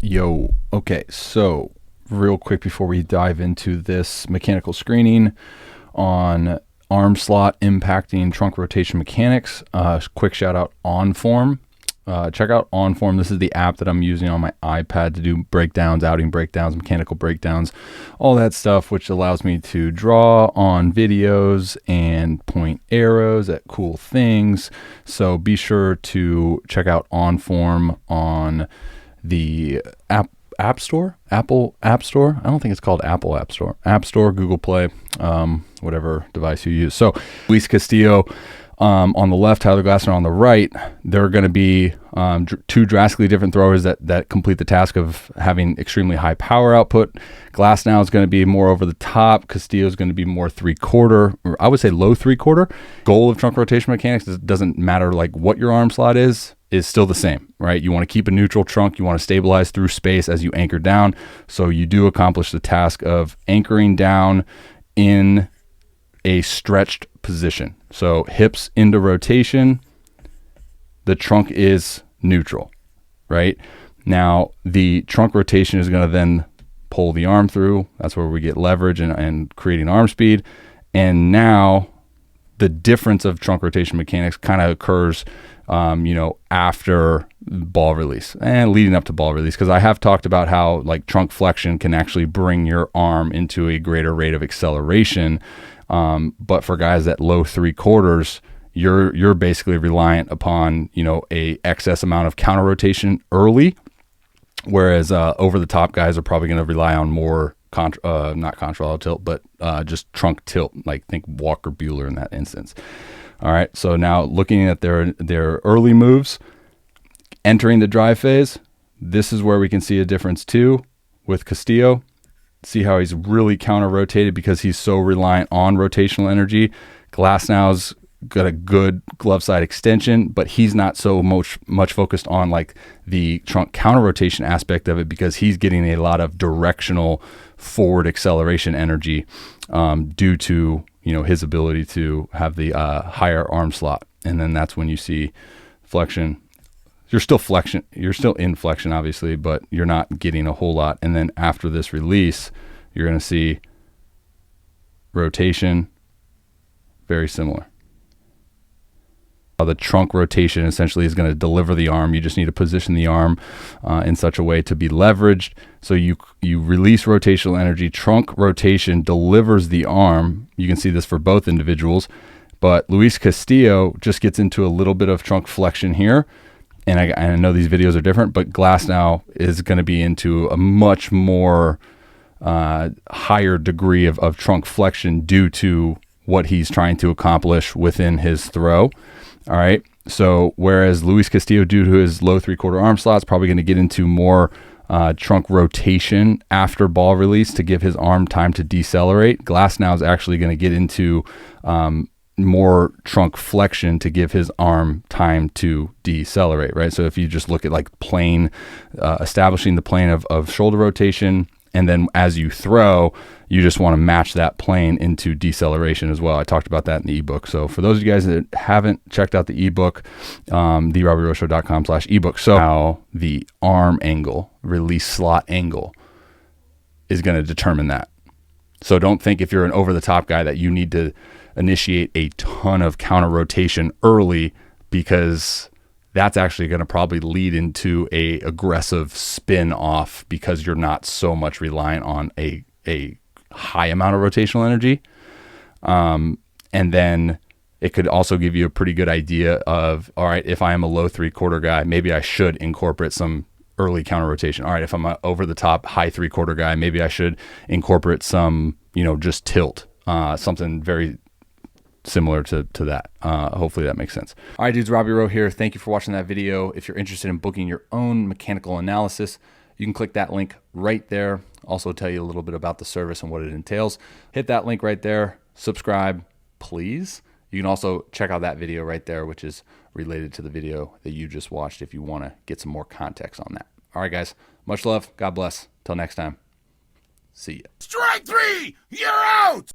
Yo, okay, so real quick before we dive into this mechanical screening on arm slot impacting trunk rotation mechanics, quick shout out OnForm. Check out OnForm. This is the app that I'm using on my iPad to do breakdowns, outing breakdowns, mechanical breakdowns, all that stuff, which allows me to draw on videos and point arrows at cool things. So be sure to check out OnForm on the App Store, Apple App Store. I don't think it's called Apple App Store, Google Play, whatever device you use. So Luis Castillo on the left, Tyler Glasnow on the right. There are going to be two drastically different throwers that complete the task of having extremely high power output. Glasnow is going to be more over the top. Castillo is going to be more 3/4, or I would say low 3/4. Goal of trunk rotation mechanics doesn't matter like what your arm slot is still the same, right? You want to keep a neutral trunk. You want to stabilize through space as you anchor down. So you do accomplish the task of anchoring down in a stretched position. So hips into rotation, the trunk is neutral, right? Now the trunk rotation is going to then pull the arm through. That's where we get leverage and creating arm speed. And now the difference of trunk rotation mechanics kind of occurs after ball release and leading up to ball release, because I have talked about how like trunk flexion can actually bring your arm into a greater rate of acceleration. But for guys at low 3/4, you're basically reliant upon, a excess amount of counter rotation early, whereas over the top guys are probably going to rely on more not contralateral tilt, but just trunk tilt, like think Walker Buehler in that instance. All right, so now looking at their early moves, entering the drive phase, this is where we can see a difference too with Castillo. See how he's really counter-rotated because he's so reliant on rotational energy. Glasnow's got a good glove side extension, but he's not so much focused on like the trunk counter-rotation aspect of it because he's getting a lot of directional forward acceleration energy due to his ability to have the higher arm slot. And then that's when you see flexion. You're still in flexion, obviously, but you're not getting a whole lot. And then after this release, you're going to see rotation, very similar. The trunk rotation essentially is going to deliver the arm. You just need to position the arm in such a way to be leveraged. So you release rotational energy. Trunk rotation delivers the arm. You can see this for both individuals. But Luis Castillo just gets into a little bit of trunk flexion here. And I know these videos are different, but Glasnow is going to be into a much more higher degree of trunk flexion due to what he's trying to accomplish within his throw. All right. So whereas Luis Castillo, due to his low 3/4 arm slot, is probably going to get into more trunk rotation after ball release to give his arm time to decelerate. Glasnow is actually going to get into more trunk flexion to give his arm time to decelerate, right? So if you just look at like plane, establishing the plane of shoulder rotation, and then as you throw, you just want to match that plane into deceleration as well. I talked about that in the ebook. So for those of you guys that haven't checked out the ebook, therobbyroshow.com/ebook. So how the arm angle, release slot angle is going to determine that. So don't think if you're an over-the-top guy that you need to initiate a ton of counter rotation early, because that's actually going to probably lead into a aggressive spin off because you're not so much reliant on a high amount of rotational energy. And then it could also give you a pretty good idea of, all right, if I am a low 3/4 guy, maybe I should incorporate some early counter rotation. All right, if I'm an over the top high 3/4 guy, maybe I should incorporate some, just tilt, something very similar to that. Hopefully that makes sense. All right, dudes, Robby Rowe here. Thank you for watching that video. If you're interested in booking your own mechanical analysis, you can click that link right there. Also tell you a little bit about the service and what it entails. Hit that link right there. Subscribe, please. You can also check out that video right there, which is related to the video that you just watched if you want to get some more context on that. All right, guys. Much love. God bless. Till next time. See ya. Strike three! You're out!